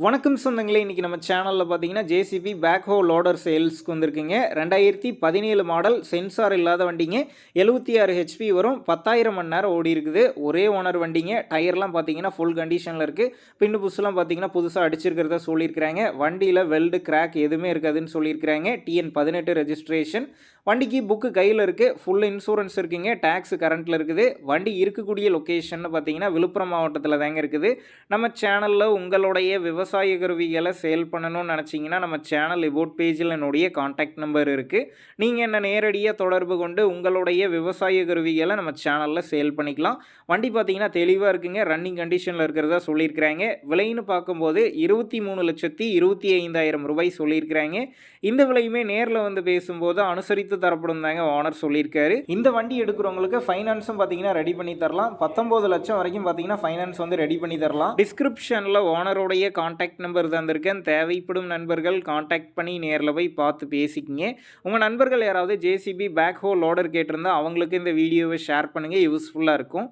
வணக்கம் சொந்தங்களே, இன்றைக்கி நம்ம சேனலில் பார்த்தீங்கன்னா ஜேசிபி பேக்ஹோ லோடர் சேல்ஸ்க்கு வந்திருக்குங்க. 2017 மாடல், சென்சார் இல்லாத வண்டிங்க. 76 ஹெச்பி வரும். 10,000 மணி நேரம் ஓடி இருக்குது. ஒரே ஓனர் வண்டிங்க. டயர்லாம் பார்த்தீங்கன்னா ஃபுல் கண்டிஷனில் இருக்குது. பின்னு புஷ்லாம் பார்த்தீங்கன்னா புதுசாக அடிச்சிருக்கிறதா சொல்லியிருக்கிறாங்க. வண்டியில் வெல்டு கிராக் எதுவுமே இருக்காதுன்னு சொல்லியிருக்கிறாங்க. TN 18 registration. வண்டிக்கு புக்கு கையில் இருக்குது. ஃபுல் இன்சூரன்ஸ் இருக்குங்க. டேக்ஸ் கரண்ட்டில் இருக்குது. வண்டி இருக்கக்கூடிய லொக்கேஷன் பார்த்தீங்கன்னா விழுப்புரம் மாவட்டத்தில் தாங்க இருக்குது. நம்ம சேனலில் உங்களுடைய விவசாய கருவிகளை சேல் பண்ணணும்னு நினச்சிங்கன்னா நம்ம சேனல் எபோட் பேஜில் என்னுடைய காண்டாக்ட் நம்பர் இருக்குது. நீங்கள் என்ன நேரடியாக தொடர்பு கொண்டு உங்களுடைய விவசாய கருவிகளை நம்ம சேனலில் சேல் பண்ணிக்கலாம். வண்டி பார்த்தீங்கன்னா தெளிவாக இருக்குங்க. ரன்னிங் கண்டிஷனில் இருக்கிறதா சொல்லியிருக்கிறாங்க. விலைன்னு பார்க்கும்போது 23,25,000 ரூபாய் சொல்லியிருக்கிறாங்க. இந்த விலையுமே நேரில் வந்து பேசும்போது அனுசரித்து தரப்படும் தாங்க ஓனர் சொல்லியிருக்காரு. இந்த வண்டி எடுக்கிறவங்களுக்கு ஃபைனான்ஸும் பார்த்தீங்கன்னா ரெடி பண்ணி தரலாம். 19 லட்சம் வரைக்கும் பார்த்தீங்கன்னா ஃபைனான்ஸ் வந்து ரெடி பண்ணி தரலாம். டிஸ்கிரிப்ஷனில் ஓனருடைய காண்டாக்ட் நம்பர் தந்திருக்கேன். தேவைப்படும் நண்பர்கள் காண்டாக்ட் பண்ணி நேரில் போய் பார்த்து பேசிக்கிங்க. உங்கள் நண்பர்கள் யாராவது ஜேசிபி பேக்ஹோ லோடர் கேட்டிருந்தா அவங்களுக்கு இந்த வீடியோவை ஷேர் பண்ணுங்கள். யூஸ்ஃபுல்லாக இருக்கும்.